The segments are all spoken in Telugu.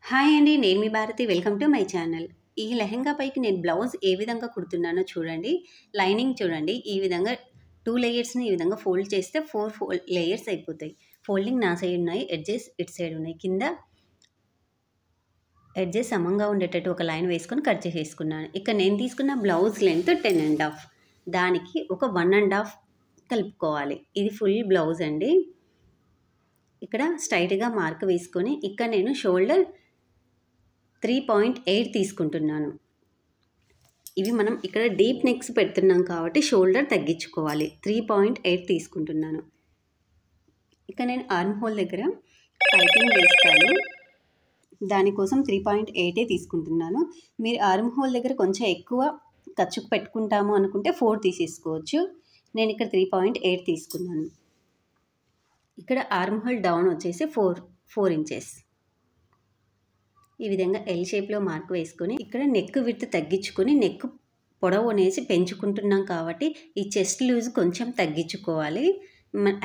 హాయ్ అండి. నేను మీ Bharathi. Welcome to my channel. ఈ లెహెంగా పైకి నేను బ్లౌజ్ ఏ విధంగా కుడుతున్నానో చూడండి. లైనింగ్ చూడండి. ఈ విధంగా 2 లేయర్స్‌ని ఈ విధంగా ఫోల్డ్ చేస్తే 4 లేయర్స్ అయిపోతాయి. ఫోల్డింగ్ నా సైడ్ ఉన్నాయి. ఎడ్జెస్ ఇటు సైడ్ ఉన్నాయి. కింద ఎడ్జెస్ సమంగా ఉండేటట్టు ఒక లైన్ వేసుకొని కట్ చేసేసుకున్నాను. ఇక్కడ నేను తీసుకున్న బ్లౌజ్ లెంత్ 10.5. దానికి ఒక 1.5 కలుపుకోవాలి. ఇది ఫుల్ బ్లౌజ్ అండి. ఇక్కడ స్ట్రైట్‌గా మార్క్ వేసుకొని ఇక్కడ నేను షోల్డర్ 3.8 తీసుకుంటున్నాను. ఇవి మనం ఇక్కడ డీప్ నెక్స్ పెడుతున్నాం కాబట్టి షోల్డర్ తగ్గించుకోవాలి. 3.8 తీసుకుంటున్నాను. ఇక నేను ఆర్మ్ హోల్ దగ్గర పైపింగ్ వేస్తాను. దానికోసం 3.8 తీసుకుంటున్నాను. మీరు ఆర్మ్ హోల్ దగ్గర కొంచెం ఎక్కువ ఖర్చుకు పెట్టుకుంటాము అనుకుంటే 4 తీసేసుకోవచ్చు. నేను ఇక్కడ 3.8 తీసుకున్నాను. ఇక్కడ ఆర్మ్ హోల్ డౌన్ వచ్చేసి 4 ఇంచెస్. ఈ విధంగా ఎల్ షేప్లో మార్క్ వేసుకొని ఇక్కడ నెక్ విడ్త్ తగ్గించుకొని నెక్ పొడవు అనేసి పెంచుకుంటున్నాం కాబట్టి ఈ చెస్ట్ లూజ్ కొంచెం తగ్గించుకోవాలి.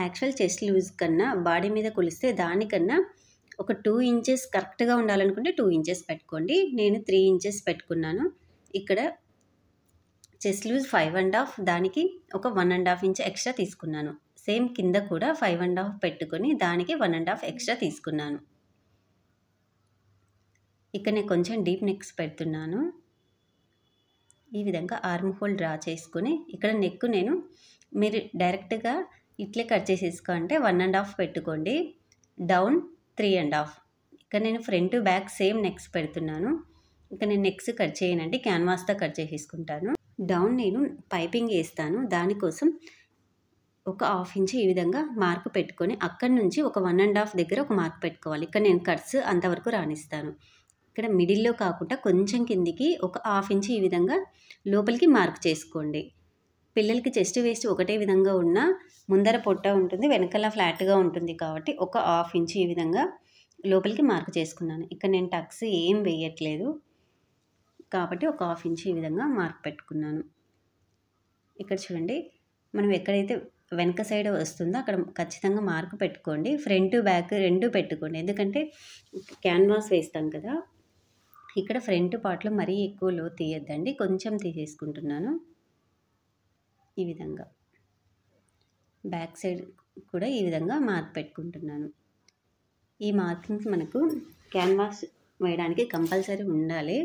యాక్చువల్ చెస్ట్ లూజ్ కన్నా బాడీ మీద కొలిస్తే దానికన్నా ఒక 2 ఇంచెస్ కరెక్ట్గా ఉండాలనుకుంటే 2 ఇంచెస్ పెట్టుకోండి. నేను 3 ఇంచెస్ పెట్టుకున్నాను. ఇక్కడ చెస్ట్ లూజ్ 5.5, దానికి ఒక 1.5 ఇంచ్ ఎక్స్ట్రా తీసుకున్నాను. సేమ్ కింద కూడా 5.5 పెట్టుకొని దానికి 1.5 ఎక్స్ట్రా తీసుకున్నాను. ఇక్కడ నేను కొంచెం డీప్ నెక్స్ పెడుతున్నాను. ఈ విధంగా ఆర్మ్ హోల్ డ్రా చేసుకొని ఇక్కడ నెక్ నేను మీరు డైరెక్ట్గా ఇట్లే కట్ చేసేసుకోంటే 1.5 పెట్టుకోండి. డౌన్ 3.5. ఇక్కడ నేను ఫ్రంట్ బ్యాక్ సేమ్ నెక్స్ పెడుతున్నాను. ఇక్కడ నేను నెక్స్ కట్ చేయనండి, క్యాన్వాస్తో కట్ చేసేసుకుంటాను. డౌన్ నేను పైపింగ్ వేస్తాను. దానికోసం ఒక 1/2 ఇంచ్ ఈ విధంగా మార్క్ పెట్టుకొని అక్కడి నుంచి ఒక 1.5 దగ్గర ఒక మార్క్ పెట్టుకోవాలి. ఇక్కడ నేను కట్స్ అంతవరకు రాణిస్తాను. ఇక్కడ మిడిల్లో కాకుండా కొంచెం కిందికి ఒక 1/2 ఇంచ్ ఈ విధంగా లోపలికి మార్క్ చేసుకోండి. పిల్లలకి చెస్ట్ వేస్ట్ ఒకటే విధంగా ఉన్న ముందర పొట్ట ఉంటుంది, వెనకాల ఫ్లాట్గా ఉంటుంది కాబట్టి ఒక 1/2 ఇంచ్ ఈ విధంగా లోపలికి మార్క్ చేసుకున్నాను. ఇక్కడ నేను టక్స్ ఏం వేయట్లేదు కాబట్టి ఒక 1/2 ఇంచ్ ఈ విధంగా మార్క్ పెట్టుకున్నాను. ఇక్కడ చూడండి, మనం ఎక్కడైతే వెనక సైడ్ వస్తుందో అక్కడ ఖచ్చితంగా మార్క్ పెట్టుకోండి. ఫ్రంట్ బ్యాక్ రెండు పెట్టుకోండి, ఎందుకంటే క్యాన్వాస్ వేస్తాం కదా. ఇక్కడ ఫ్రంట్ పార్ట్లో మరీ ఎక్కువ లో తీయద్దండి, కొంచెం తీసేసుకుంటున్నాను. ఈ విధంగా బ్యాక్ సైడ్ కూడా ఈ విధంగా మార్క్ పెట్టుకుంటున్నాను. ఈ మార్కింగ్స్ మనకు క్యాన్వాస్ వేయడానికి కంపల్సరీ ఉండాలి.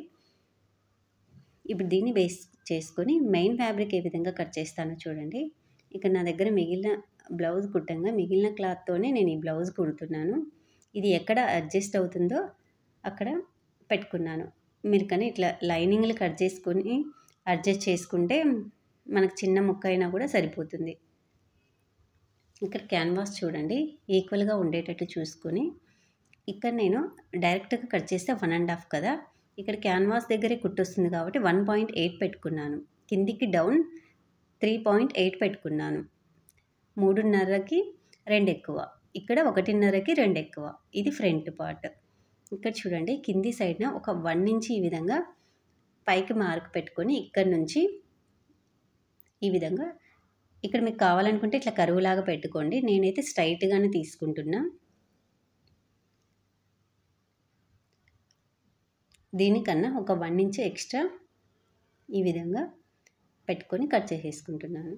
ఇప్పుడు దీన్ని బేస్ చేసుకొని మెయిన్ ఫ్యాబ్రిక్ ఏ విధంగా కట్ చేస్తానో చూడండి. ఇక్కడ నా దగ్గర మిగిలిన బ్లౌజ్ కుట్టంగా మిగిలిన క్లాత్తోనే నేను ఈ బ్లౌజ్ కుడుతున్నాను. ఇది ఎక్కడ అడ్జస్ట్ అవుతుందో అక్కడ పెట్టుకున్నాను. మీరు కానీ ఇట్లా లైనింగ్లు కట్ చేసుకొని అడ్జస్ట్ చేసుకుంటే మనకు చిన్న ముక్క అయినా కూడా సరిపోతుంది. ఇక్కడ క్యాన్వాస్ చూడండి ఈక్వల్గా ఉండేటట్టు చూసుకొని ఇక్కడ నేను డైరెక్ట్గా కట్ చేస్తే 1.5 కదా. ఇక్కడ క్యాన్వాస్ దగ్గరే కుట్టొస్తుంది కాబట్టి 1.8 పెట్టుకున్నాను. కిందికి డౌన్ 3.8 పెట్టుకున్నాను. 3.5కి 2 ఎక్కువ, ఇక్కడ 1.5కి 2 ఎక్కువ. ఇది ఫ్రంట్ పార్ట్. ఇక్కడ చూడండి కింది సైడ్న ఒక 1 ఇంచ్ ఈ విధంగా పైకి మార్క్ పెట్టుకొని ఇక్కడ నుంచి ఈ విధంగా ఇక్కడ మీకు కావాలనుకుంటే ఇట్లా కరువులాగా పెట్టుకోండి. నేనైతే స్ట్రైట్గానే తీసుకుంటున్నా. దీనికన్నా ఒక 1 ఇంచ్ ఎక్స్ట్రా ఈ విధంగా పెట్టుకొని కట్ చేసేసుకుంటున్నాను.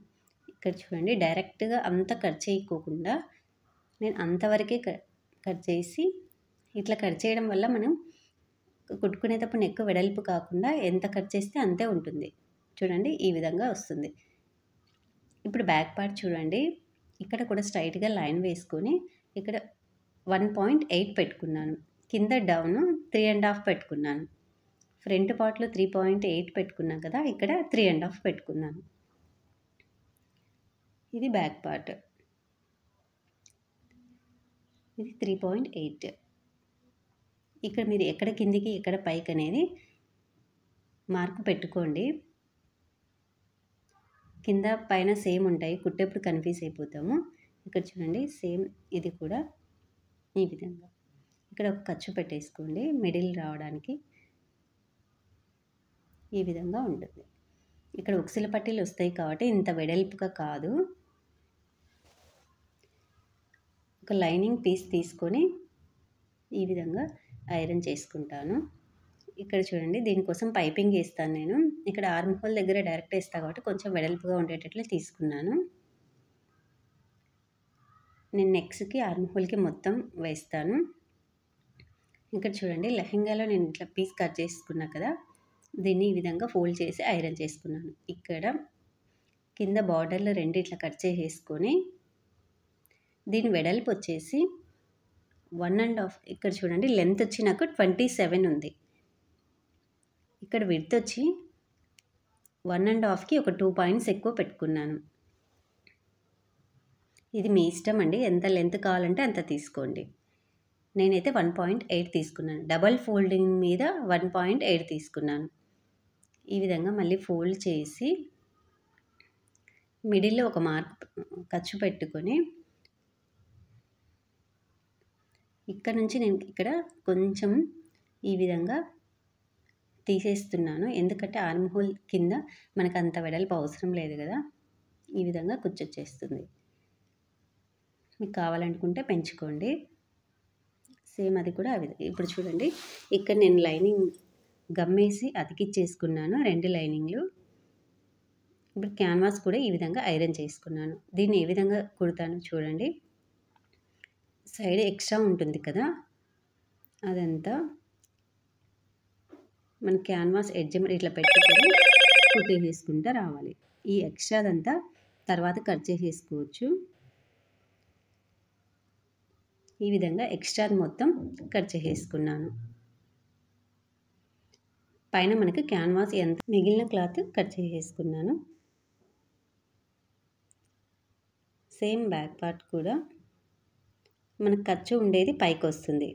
ఇక్కడ చూడండి డైరెక్ట్గా అంతా కట్ చేయకోకుండా నేను అంతవరకే కట్ చేసి ఇట్లా కట్ చేయడం వల్ల మనం కుట్టుకునేటప్పుడు నెక్ వెడల్పు కాకుండా ఎంత కట్ చేస్తే అంతే ఉంటుంది. చూడండి ఈ విధంగా వస్తుంది. ఇప్పుడు బ్యాక్ పార్ట్ చూడండి, ఇక్కడ కూడా స్ట్రైట్గా లైన్ వేసుకొని ఇక్కడ 1.8 పెట్టుకున్నాను. కింద డౌన్ 3.5 పెట్టుకున్నాను. ఫ్రంట్ పార్ట్లో 3.8 పెట్టుకున్నాను కదా, ఇక్కడ 3.5 పెట్టుకున్నాను. ఇది బ్యాక్ పార్ట్, ఇది 3.8. ఇక్కడ మీరు ఎక్కడ కిందికి ఎక్కడ పైకి అనేది మార్క్ పెట్టుకోండి. కింద పైన సేమ్ ఉంటాయి, కుట్టేప్పుడు కన్ఫ్యూజ్ అయిపోతాము. ఇక్కడ చూడండి సేమ్ ఇది కూడా ఈ విధంగా ఇక్కడ ఒక ఖర్చు పెట్టేసుకోండి మిడిల్ రావడానికి. ఈ విధంగా ఉంటుంది. ఇక్కడ ఉక్సుల పట్టీలు వస్తాయి కాబట్టి ఇంత వెడల్పుగా కాదు. ఒక లైనింగ్ పీస్ తీసుకొని ఈ విధంగా ఐరన్ చేసుకుంటాను. ఇక్కడ చూడండి దీనికోసం పైపింగ్ వేస్తాను నేను. ఇక్కడ ఆర్మ్ హోల్ దగ్గర డైరెక్ట్ వేస్తాను కాబట్టి కొంచెం వెడల్పుగా ఉండేటట్లు తీసుకున్నాను. నేను నెక్స్ట్కి ఆర్మ్ హోల్కి మొత్తం వేస్తాను. ఇక్కడ చూడండి లెహంగాలో నేను ఇట్లా పీస్ కట్ చేసుకున్నా కదా, దీన్ని ఈ విధంగా ఫోల్డ్ చేసి ఐరన్ చేసుకున్నాను. ఇక్కడ కింద బార్డర్లో 2 ఇట్లా కట్ చేసేసుకొని దీని వెడల్పు వచ్చేసి 1.5. ఇక్కడ చూడండి లెంత్ వచ్చి నాకు 27 ఉంది. ఇక్కడ విడ్త్ వచ్చి 1.5కి ఒక 2 పాయింట్స్ ఎక్కువ పెట్టుకున్నాను. ఇది మీ ఇష్టం అండి, ఎంత లెంత్ కావాలంటే అంత తీసుకోండి. నేనైతే 1.8 తీసుకున్నాను. డబల్ ఫోల్డింగ్ మీద 1.8 తీసుకున్నాను. ఈ విధంగా మళ్ళీ ఫోల్డ్ చేసి మిడిల్లో ఒక మార్క్ ఖర్చు పెట్టుకొని ఇక్కడ నుంచి నేను ఇక్కడ కొంచెం ఈ విధంగా తీసేస్తున్నాను. ఎందుకంటే ఆర్మ్ హోల్ కింద మనకు అంత వెడల్పు అవసరం లేదు కదా, ఈ విధంగా కుచ్చొచ్చేస్తుంది. మీకు కావాలనుకుంటే పెంచుకోండి. సేమ్ అది కూడా ఆ విధంగా. ఇప్పుడు చూడండి ఇక్కడ నేను లైనింగ్ గమ్మేసి అతికిచ్చేసుకున్నాను 2 లైనింగ్లు. ఇప్పుడు క్యాన్వాస్ కూడా ఈ విధంగా ఐరన్ చేసుకున్నాను. దీన్ని ఏ విధంగా కుడతాను చూడండి. సైడ్ ఎక్స్ట్రా ఉంటుంది కదా, అదంతా మన క్యాన్వాస్ ఎడ్జ్ ఇట్లా పెట్టుకొని కుట్టేసేసుకుంటూ రావాలి. ఈ ఎక్స్ట్రాదంతా తర్వాత కట్ చేసేసుకోవచ్చు. ఈ విధంగా ఎక్స్ట్రాది మొత్తం కట్ చేసేసుకున్నాను. పైన మనకి క్యాన్వాస్ ఎంత మిగిలిన క్లాత్ కట్ చేసేసుకున్నాను. సేమ్ బ్యాక్ పార్ట్ కూడా మనకు ఖర్చు ఉండేది పైకి వస్తుంది.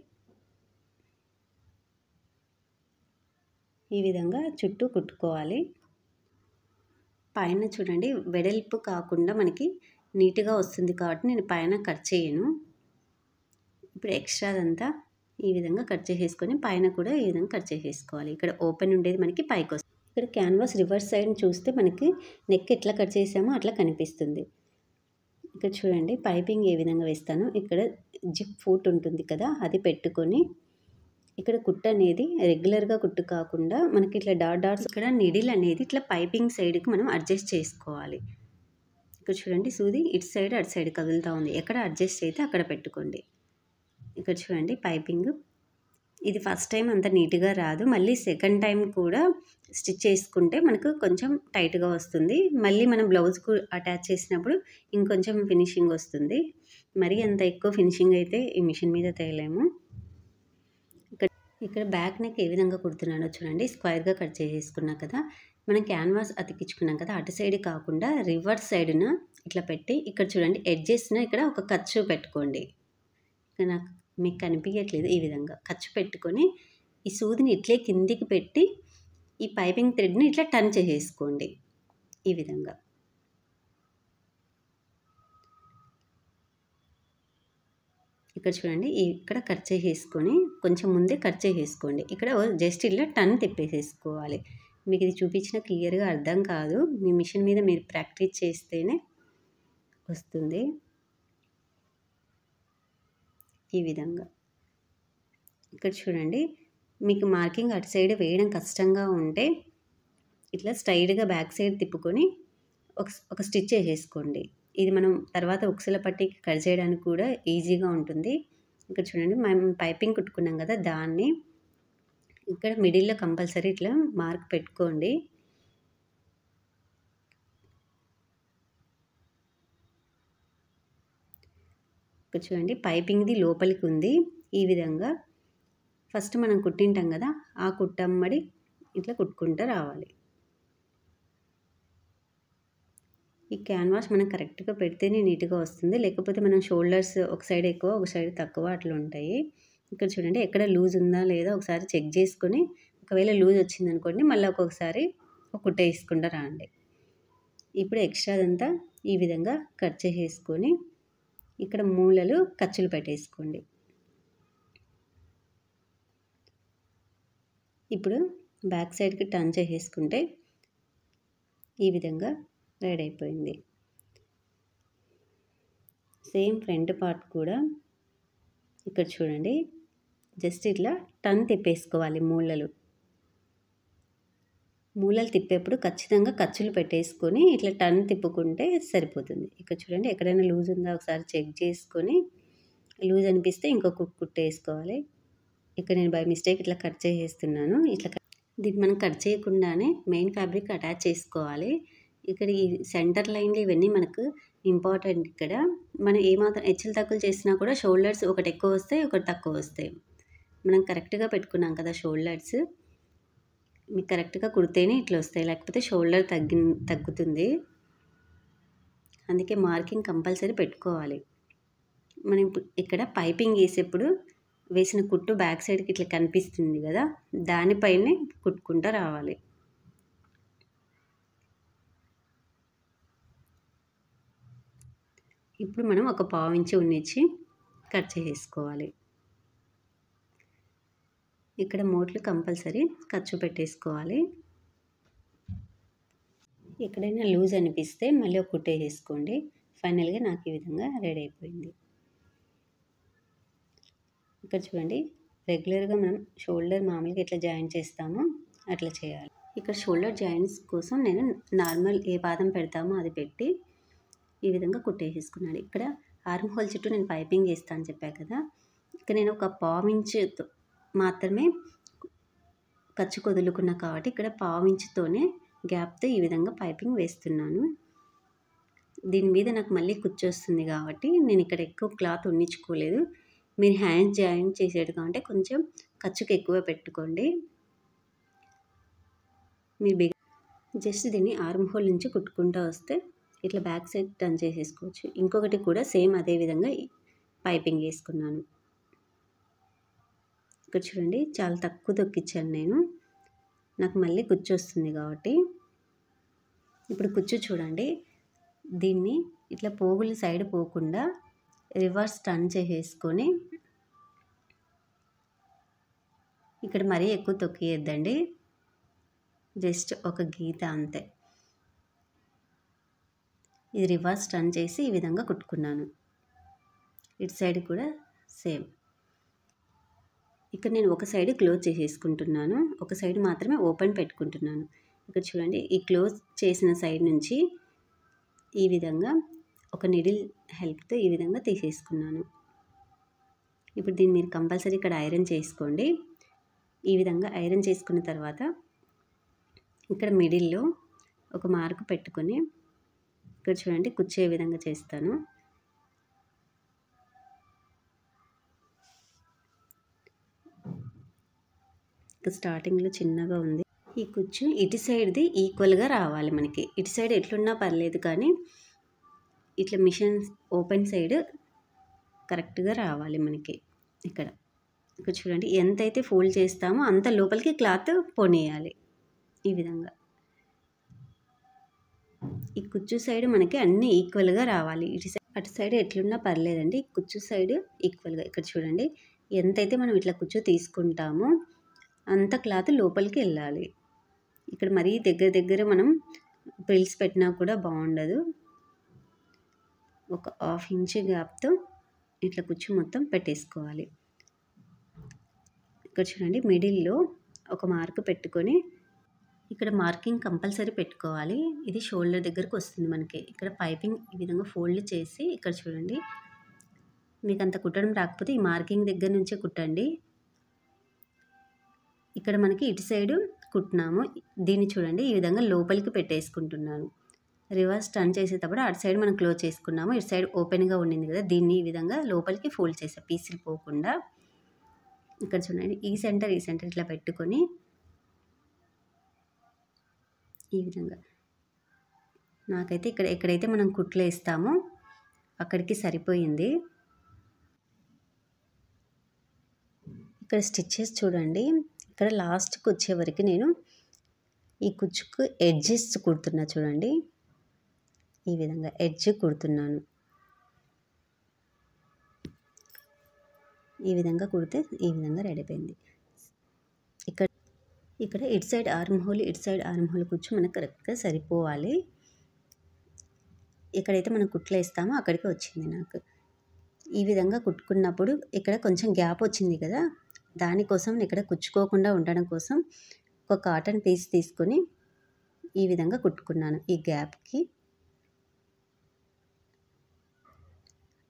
ఈ విధంగా చుట్టూ కుట్టుకోవాలి. పైన చూడండి వెడల్పు కాకుండా మనకి నీట్గా వస్తుంది కాబట్టి నేను పైన కట్ చేయను. ఇప్పుడు ఎక్స్ట్రాదంతా ఈ విధంగా కట్ చేసేసుకొని పైన కూడా ఈ విధంగా కట్ చేసేసుకోవాలి. ఇక్కడ ఓపెన్ ఉండేది మనకి పైకి వస్తుంది. ఇక్కడ క్యాన్వాస్ రివర్స్ సైడ్ చూస్తే మనకి నెక్ ఎట్లా కట్ చేసామో అట్లా కనిపిస్తుంది. ఇక్కడ చూడండి పైపింగ్ ఏ విధంగా వేస్తాను. ఇక్కడ జిప్ ఫూట్ ఉంటుంది కదా, అది పెట్టుకొని ఇక్కడ కుట్టు అనేది రెగ్యులర్గా కుట్టు కాకుండా మనకి ఇట్లా డాట్స్ ఇక్కడ నీడిల్ అనేది ఇట్లా పైపింగ్ సైడ్కి మనం అడ్జస్ట్ చేసుకోవాలి. ఇక్కడ చూడండి సూది ఇటు సైడ్ అటు సైడ్ కదులుతూ ఉంది. ఎక్కడ అడ్జస్ట్ అయితే అక్కడ పెట్టుకోండి. ఇక్కడ చూడండి పైపింగ్ ఇది ఫస్ట్ టైం అంత నీట్గా రాదు. మళ్ళీ సెకండ్ టైం కూడా స్టిచ్ చేసుకుంటే మనకు కొంచెం టైట్గా వస్తుంది. మళ్ళీ మనం బ్లౌజ్కు అటాచ్ చేసినప్పుడు ఇంకొంచెం ఫినిషింగ్ వస్తుంది. మరీ అంత ఎక్కువ ఫినిషింగ్ అయితే ఈ మిషన్ మీద తేయలేము. ఇక్కడ బ్యాక్ నెక్ ఏ విధంగా కుడుతున్నానో చూడండి. స్క్వేర్గా కట్ చేసేసుకున్నా కదా, మనం క్యాన్వాస్ అతికించుకున్నాం కదా, అటు సైడ్ కాకుండా రివర్స్ సైడ్న ఇట్లా పెట్టి ఇక్కడ చూడండి ఎడ్జెస్న ఇక్కడ ఒక ఖర్చు పెట్టుకోండి. ఇక్కడ నాకు మీకు కనిపించట్లేదు. ఈ విధంగా ఖర్చు పెట్టుకొని ఈ సూదిని ఇట్లే కిందికి పెట్టి ఈ పైపింగ్ థ్రెడ్ని ఇట్లా టర్న్ చేసేసుకోండి. ఈ విధంగా ఇక్కడ చూడండి ఇక్కడ కట్ చేసేసుకొని కొంచెం ముందే కట్ చేసేసుకోండి. ఇక్కడ జస్ట్ ఇట్లా టర్న్ తిప్పేసేసుకోవాలి. మీకు ఇది చూపించిన క్లియర్గా అర్థం కాదు. మీ మిషన్ మీద మీరు ప్రాక్టీస్ చేస్తేనే వస్తుంది. ఈ విధంగా ఇక్కడ చూడండి మీకు మార్కింగ్ అటు సైడ్ వేయడం కష్టంగా ఉంటే ఇట్లా స్ట్రైట్గా బ్యాక్ సైడ్ తిప్పుకొని ఒక స్టిచ్ చేసేసుకోండి. ఇది మనం తర్వాత ఉక్సుల పట్టీకి కట్ చేయడానికి కూడా ఈజీగా ఉంటుంది. ఇక్కడ చూడండి మనం పైపింగ్ కుట్టుకున్నాం కదా, దాన్ని ఇక్కడ మిడిల్లో కంపల్సరీ ఇట్లా మార్క్ పెట్టుకోండి. ఇక్కడ చూడండి పైపింగ్ది లోపలికి ఉంది. ఈ విధంగా ఫస్ట్ మనం కుట్టింటాం కదా, ఆ కుట్టమ్మడి ఇట్లా కుట్టుకుంటూ రావాలి. ఈ క్యాన్వాస్ మనం కరెక్ట్గా పెడితేనే నీట్గా వస్తుంది. లేకపోతే మనం షోల్డర్స్ ఒక సైడ్ ఎక్కువ ఒక సైడ్ తక్కువ అట్లా ఉంటాయి. ఇక్కడ చూడండి ఎక్కడ లూజ్ ఉందా లేదా ఒకసారి చెక్ చేసుకొని, ఒకవేళ లూజ్ వచ్చిందనుకోండి మళ్ళీ ఒక్కొక్కసారి ఒక కుట్ట వేసుకుంటూ రాండి. ఇప్పుడు ఎక్స్ట్రాదంతా ఈ విధంగా కట్ చేసేసుకొని ఇక్కడ మూలలు ఖర్చులు పెట్టేసుకోండి. ఇప్పుడు బ్యాక్ సైడ్కి టర్న్ చేసేసుకుంటే ఈ విధంగా రెడీ అయిపోయింది. సేమ్ ఫ్రంట్ పార్ట్ కూడా ఇక్కడ చూడండి జస్ట్ ఇట్లా టర్న్ తిప్పేసుకోవాలి. మూలలు తిప్పేప్పుడు ఖచ్చితంగా ఖర్చులు పెట్టేసుకొని ఇట్లా టర్న్ తిప్పుకుంటే సరిపోతుంది. ఇక్కడ చూడండి, ఎక్కడైనా లూజ్ ఉందా ఒకసారి చెక్ చేసుకొని, లూజ్ అనిపిస్తే ఇంకొక కుట్టేసుకోవాలి. ఇక్కడ నేను బై మిస్టేక్ ఇట్లా కట్ చేసేస్తున్నాను. దీన్ని మనం కట్ చేయకుండానే మెయిన్ ఫ్యాబ్రిక్ అటాచ్ చేసుకోవాలి. ఇక్కడ ఈ సెంటర్ లైన్లు ఇవన్నీ మనకు ఇంపార్టెంట్. ఇక్కడ మనం ఏమాత్రం హెచ్చులు తక్కువలు చేసినా కూడా షోల్డర్స్ ఒకటి ఎక్కువ వస్తాయి, ఒకటి తక్కువ వస్తాయి. మనం కరెక్ట్గా పెట్టుకున్నాం కదా షోల్డర్స్, మీకు కరెక్ట్గా కుడితేనే ఇట్లా వస్తాయి, లేకపోతే షోల్డర్ తగ్గుతుంది. అందుకే మార్కింగ్ కంపల్సరీ పెట్టుకోవాలి. మనం ఇక్కడ పైపింగ్ వేసేప్పుడు వేసిన కుట్టు బ్యాక్ సైడ్కి ఇట్లా కనిపిస్తుంది కదా, దానిపైనే కుట్టుకుంటూ రావాలి. ఇప్పుడు మనం ఒక 1/2 ఇంచు ఉన్నిచ్చి కట్ చేసేసుకోవాలి. ఇక్కడ మోట్లు కంపల్సరీ ఖర్చు పెట్టేసుకోవాలి. ఎక్కడైనా లూజ్ అనిపిస్తే మళ్ళీ ఒక కుట్టేసుకోండి. ఫైనల్గా నాకు ఈ విధంగా రెడీ అయిపోయింది. ఇక్కడ చూడండి, రెగ్యులర్గా మనం షోల్డర్ మామూలుగా ఎట్లా జాయింట్ చేస్తామో అట్లా చేయాలి. ఇక్కడ షోల్డర్ జాయింట్స్ కోసం నేను నార్మల్ ఏ పాదం పెడతామో అది పెట్టి ఈ విధంగా కుట్టేసేసుకున్నాను. ఇక్కడ ఆర్మ్ హోల్ చుట్టూ నేను పైపింగ్ వేస్తాను అని చెప్పాను కదా, ఇక్కడ నేను ఒక 1/2 ఇంచు మాత్రమే ఖర్చు వదులుకున్నా కాబట్టి ఇక్కడ 1/2 ఇంచుతోనే గ్యాప్తో ఈ విధంగా పైపింగ్ వేస్తున్నాను. దీని మీద నాకు మళ్ళీ కుచ్చొస్తుంది కాబట్టి నేను ఇక్కడ ఎక్కువ క్లాత్ ఉన్నించుకోలేదు. మీరు హ్యాండ్ జాయింట్ చేసేది కాబట్టి కొంచెం ఖర్చుకి ఎక్కువ పెట్టుకోండి. మీరు జస్ట్ దీన్ని ఆర్మ్ హోల్ నుంచి కుట్టుకుంటూ వస్తే ఇట్లా బ్యాక్ సైడ్ టర్న్ చేసేసుకోవచ్చు. ఇంకొకటి కూడా సేమ్ అదే విధంగా పైపింగ్ వేసుకున్నాను. ఇక్కడ చూడండి, చాలా తక్కువ తొక్కిచ్చాను నేను, నాకు మళ్ళీ కుచ్చు వస్తుంది కాబట్టి. ఇప్పుడు కుచ్చు చూడండి, దీన్ని ఇట్లా పోగులు సైడ్ పోకుండా రివర్స్ టర్న్ చేసేసుకొని, ఇక్కడ మరీ ఎక్కువ తొక్కియద్దండి, జస్ట్ ఒక గీత అంతే. ఇది రివర్స్ టర్న్ చేసి ఈ విధంగా కుట్టుకున్నాను. ఇటు సైడ్ కూడా సేమ్. ఇక్కడ నేను ఒక సైడ్ క్లోజ్ చేసేసుకుంటున్నాను, ఒక సైడ్ మాత్రమే ఓపెన్ పెట్టుకుంటున్నాను. ఇక్కడ చూడండి, ఈ క్లోజ్ చేసిన సైడ్ నుంచి ఈ విధంగా ఒక నీడిల్ హెల్ప్తో ఈ విధంగా తీసేసుకున్నాను. ఇప్పుడు దీన్ని మీరు కంపల్సరీ ఇక్కడ ఐరన్ చేసుకోండి. ఈ విధంగా ఐరన్ చేసుకున్న తర్వాత ఇక్కడ మిడిల్లో ఒక మార్క్ పెట్టుకొని ఇక్కడ చూడండి కుచ్చే విధంగా చేస్తాను. స్టార్టింగ్లో చిన్నగా ఉంది. ఈ కుచ్చు ఇటు సైడ్ది ఈక్వల్గా రావాలి మనకి. ఇటు సైడ్ ఎట్లున్నా పర్లేదు, కానీ ఇట్లా మిషన్ ఓపెన్ సైడ్ కరెక్ట్గా రావాలి మనకి. ఇక్కడ చూడండి, ఎంతైతే ఫోల్డ్ చేస్తామో అంత లోపలికి క్లాత్ పోనీయాలి. ఈ విధంగా ఈ కుచ్చు సైడ్ మనకి అన్నీ ఈక్వల్గా రావాలి. అటు సైడ్ ఎట్లున్నా పర్లేదండి, కుచ్చు సైడ్ ఈక్వల్గా. ఇక్కడ చూడండి, ఎంతైతే మనం ఇట్లా కుచ్చు తీసుకుంటామో అంత క్లాత్ లోపలికి వెళ్ళాలి. ఇక్కడ మరీ దగ్గర మనం ప్రిల్స్ పెట్టినా కూడా బాగుండదు. ఒక 1/2 ఇంచ్ గ్యాప్తో ఇట్లా కుచ్చు మొత్తం పెట్టేసుకోవాలి. ఇక్కడ చూడండి, మిడిల్లో ఒక మార్క్ పెట్టుకొని ఇక్కడ మార్కింగ్ కంపల్సరీ పెట్టుకోవాలి. ఇది షోల్డర్ దగ్గరకు వస్తుంది మనకి. ఇక్కడ పైపింగ్ ఈ విధంగా ఫోల్డ్ చేసి ఇక్కడ చూడండి, మీకు అంత కుట్టడం రాకపోతే ఈ మార్కింగ్ దగ్గర నుంచే కుట్టండి. ఇక్కడ మనకి ఇటు సైడు కుట్టినాము, దీన్ని చూడండి ఈ విధంగా లోపలికి పెట్టేసుకుంటున్నాను. రివర్స్ టర్న్ చేసేటప్పుడు అటు సైడ్ మనం క్లోజ్ చేసుకున్నాము, ఇటు సైడ్ ఓపెన్గా ఉండింది కదా, దీన్ని ఈ విధంగా లోపలికి ఫోల్డ్ చేసా పీసులు పోకుండా. ఇక్కడ చూడండి, ఈ సెంటర్ ఇట్లా పెట్టుకొని ఈ విధంగా నాకైతే ఎక్కడైతే మనం కుట్లు వేస్తామో అక్కడికి సరిపోయింది. ఇక్కడ స్టిచ్చెస్ చూడండి, ఇక్కడ లాస్ట్కి వచ్చే వరకు నేను ఈ కుచ్చుకు ఎడ్జెస్ కుడుతున్నా చూడండి, ఈ విధంగా ఎడ్జ్ కుడుతున్నాను. ఈ విధంగా కుడితే ఈ విధంగా రెడీ అయిపోయింది. ఇక్కడ ఇటు సైడ్ ఆర్మ్ హోల్ కుచ్చు మనకు కరెక్ట్గా సరిపోవాలి. ఎక్కడైతే మనం కుట్లు వేస్తామో అక్కడికి వచ్చింది నాకు. ఈ విధంగా కుట్టుకున్నప్పుడు ఇక్కడ కొంచెం గ్యాప్ వచ్చింది కదా, దానికోసం ఇక్కడ కుచ్చుకోకుండా ఉండడం కోసం ఒక కాటన్ పీస్ తీసుకొని ఈ విధంగా కుట్టుకున్నాను. ఈ గ్యాప్కి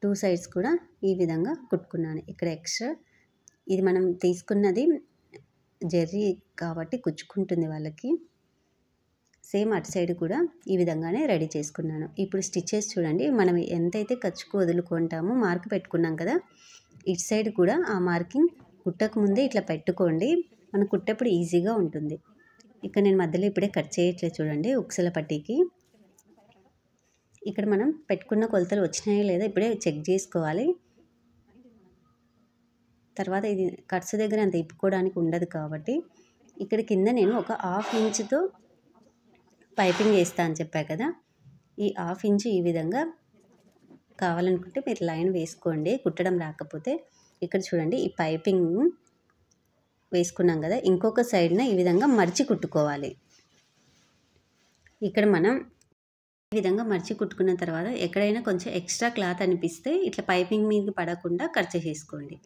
2 సైడ్స్ కూడా ఈ విధంగా కుట్టుకున్నాను. ఇక్కడ ఎక్స్ట్రా ఇది మనం తీసుకున్నది జెర్రీ కాబట్టి కుచ్చుకుంటుంది వాళ్ళకి. సేమ్ అటు సైడ్ కూడా ఈ విధంగానే రెడీ చేసుకున్నాను. ఇప్పుడు స్టిచెస్ చూడండి, మనం ఎంతైతే ఖర్చుకు వదులుకుంటామో మార్క్ పెట్టుకున్నాం కదా, ఇటు సైడ్ కూడా ఆ మార్కింగ్ కుట్టక ముందే ఇట్లా పెట్టుకోండి. మనం కుట్టేప్పుడు ఈజీగా ఉంటుంది. ఇక్కడ నేను మధ్యలో ఇప్పుడే కట్ చేయట్లేదు చూడండి ఉక్సుల పట్టీకి. ఇక్కడ మనం పెట్టుకున్న కొలతలు వచ్చినాయో లేదో ఇప్పుడే చెక్ చేసుకోవాలి. తర్వాత ఇది కట్స్ దగ్గర అంత ఇప్పుకోవడానికి ఉండదు కాబట్టి ఇక్కడ కింద నేను ఒక 1/2 ఇంచుతో పైపింగ్ వేస్తా అని చెప్పా కదా, ఈ 1/2 ఇంచు ఈ విధంగా కావాలనుకుంటే మీరు లైన్ వేసుకోండి. కుట్టడం రాకపోతే ఇక్కడ చూడండి ఈ పైపింగ్ వేసుకున్నాం కదా, ఇంకొక సైడ్న ఈ విధంగా మర్చి కుట్టుకోవాలి. ఇక్కడ మనం ఈ విధంగా మర్చి కుట్టుకున్న తర్వాత ఎక్కడైనా కొంచెం ఎక్స్ట్రా క్లాత్ అనిపిస్తే ఇట్లా పైపింగ్ మీద పడకుండా కట్ చేసేసుకోండి.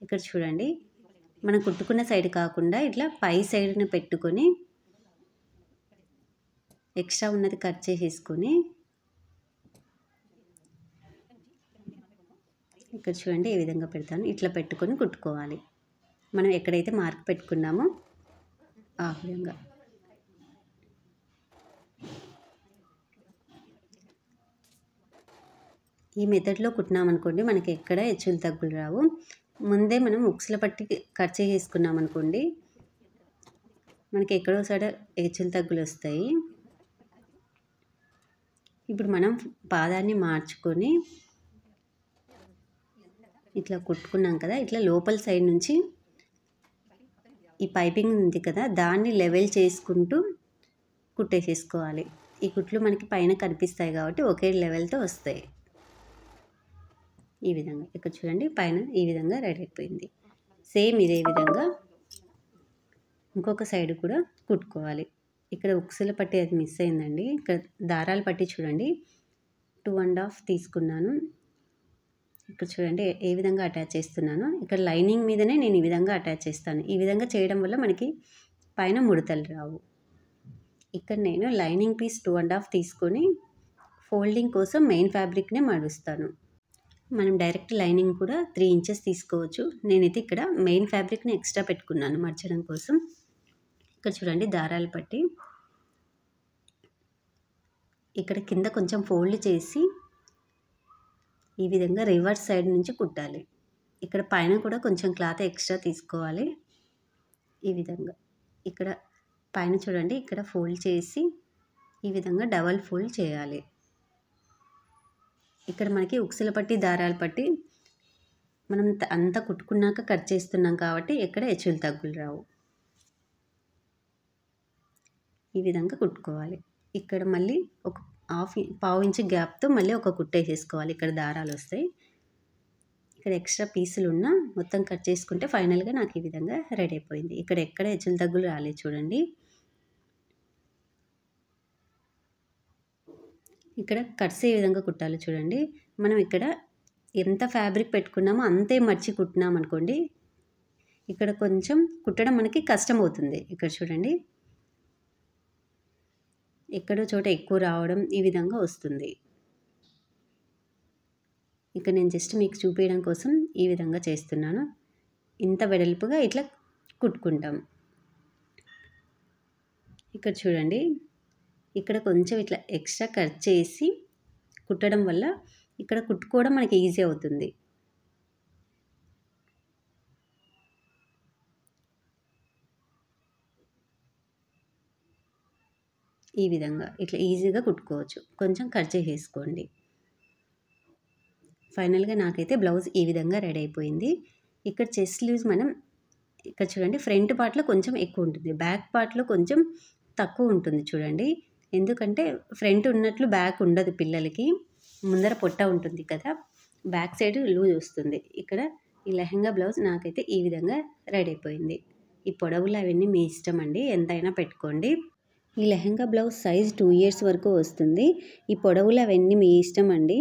ఇక్కడ చూడండి మనం కుట్టుకున్న సైడ్ కాకుండా ఇట్లా పై సైడ్ని పెట్టుకొని ఎక్స్ట్రా ఉన్నది కట్ చేసేసుకొని ఇక్కడ చూడండి ఈ విధంగా పెడతాను. ఇట్లా పెట్టుకొని కుట్టుకోవాలి. మనం ఎక్కడైతే మార్క్ పెట్టుకున్నామో ఆ విధంగా. ఈ మెథడ్లో కుట్టినామనుకోండి మనకి ఎక్కడ హెచ్చులు తగ్గులు రావు. ముందే మనం ఉక్సుల పట్టి కట్ చేసుకున్నామనుకోండి మనకి ఎక్కడో సైడ్ హెచ్చులు తగ్గులు వస్తాయి. ఇప్పుడు మనం పాదాన్ని మార్చుకొని ఇట్లా కుట్టుకున్నాం కదా, ఇట్లా లోపల సైడ్ నుంచి ఈ పైపింగ్ ఉంది కదా దాన్ని లెవెల్ చేసుకుంటూ కుట్టేసేసుకోవాలి. ఈ కుట్లు మనకి పైన కనిపిస్తాయి కాబట్టి ఒకే లెవెల్తో వస్తాయి. ఈ విధంగా ఇక్కడ చూడండి పైన ఈ విధంగా రెడీ అయిపోయింది. సేమ్ ఇదే విధంగా ఇంకొక సైడ్ కూడా కుట్టుకోవాలి. ఇక్కడ ఉక్సుల పట్టి అది మిస్ అయిందండి. ఇక్కడ దారాల పట్టి చూడండి 2.5 తీసుకున్నాను. ఇక్కడ చూడండి ఏ విధంగా అటాచ్ చేస్తున్నాను. ఇక్కడ లైనింగ్ మీదనే నేను ఈ విధంగా అటాచ్ చేస్తాను. ఈ విధంగా చేయడం వల్ల మనకి పైన ముడతలు రావు. ఇక్కడ నేను లైనింగ్ పీస్ 2.5 తీసుకొని ఫోల్డింగ్ కోసం మెయిన్ ఫ్యాబ్రిక్నే మడుస్తాను. మనం డైరెక్ట్ లైనింగ్ కూడా 3 ఇంచెస్ తీసుకోవచ్చు. నేనైతే ఇక్కడ మెయిన్ ఫ్యాబ్రిక్ని ఎక్స్ట్రా పెట్టుకున్నాను మర్చడం కోసం. ఇక్కడ చూడండి దారాలు పట్టి ఇక్కడ కింద కొంచెం ఫోల్డ్ చేసి ఈ విధంగా రివర్స్ సైడ్ నుంచి కుట్టాలి. ఇక్కడ పైన కూడా కొంచెం క్లాత్ ఎక్స్ట్రా తీసుకోవాలి. ఈ విధంగా ఇక్కడ పైన చూడండి ఇక్కడ ఫోల్డ్ చేసి ఈ విధంగా డబల్ ఫోల్డ్ చేయాలి. ఇక్కడ మనకి ఉక్సుల పట్టి దారాలు పట్టి మనం అంతా కుట్టుకున్నాక కట్ చేస్తున్నాం కాబట్టి ఎక్కడ హెచ్చులు తగ్గులు రావు. ఈ విధంగా కుట్టుకోవాలి. ఇక్కడ మళ్ళీ ఒక పావు ఇంచు గ్యాప్తో మళ్ళీ ఒక కుట్టేసేసుకోవాలి. ఇక్కడ దారాలు వస్తాయి. ఇక్కడ ఎక్స్ట్రా పీసులు ఉన్న మొత్తం కట్ చేసుకుంటే ఫైనల్గా నాకు ఈ విధంగా రెడీ అయిపోయింది. ఇక్కడ ఎక్కడ హెచ్చులు తగ్గులు రాలేదు చూడండి. ఇక్కడ కట్స్ ఏ విధంగా కుట్టాలో చూడండి. మనం ఇక్కడ ఎంత ఫ్యాబ్రిక్ పెట్టుకున్నామో అంతే మర్చి కుట్టినాం అనుకోండి ఇక్కడ కొంచెం కుట్టడం మనకి కష్టం అవుతుంది. ఇక్కడ చూడండి ఎక్కడో చోట ఎక్కువ రావడం ఈ విధంగా వస్తుంది. ఇక్కడ నేను జస్ట్ మీకు చూపించడం కోసం ఈ విధంగా చేస్తున్నాను. ఇంత వెడల్పుగా ఇట్లా కుట్టుకుంటాం. ఇక్కడ చూడండి ఇక్కడ కొంచెం ఇట్లా ఎక్స్ట్రా కట్ చేసి కుట్టడం వల్ల ఇక్కడ కుట్టుకోవడం మనకి ఈజీ అవుతుంది. ఈ విధంగా ఇట్లా ఈజీగా కుట్టుకోవచ్చు. కొంచెం కట్ చేసేసుకోండి. ఫైనల్గా నాకైతే బ్లౌజ్ ఈ విధంగా రెడీ అయిపోయింది. ఇక్కడ చెస్ట్ లూజ్ మనం ఇక్కడ చూడండి ఫ్రంట్ పార్ట్లో కొంచెం ఎక్కువ ఉంటుంది, బ్యాక్ పార్ట్లో కొంచెం తక్కువ ఉంటుంది చూడండి. ఎందుకంటే ఫ్రంట్ ఉన్నట్లు బ్యాక్ ఉండదు పిల్లలకి, ముందర పొట్ట ఉంటుంది కదా, బ్యాక్ సైడ్ లూజ్ వస్తుంది. ఇక్కడ ఈ లెహంగా బ్లౌజ్ నాకైతే ఈ విధంగా రెడీ అయిపోయింది. ఈ పొడవులు అవన్నీ మీ ఇష్టం అండి, ఎంతైనా పెట్టుకోండి. ఈ లెహంగా బ్లౌజ్ సైజ్ 2 ఇయర్స్ వరకు వస్తుంది. ఈ పొడవులు అవన్నీ మీ ఇష్టం అండి.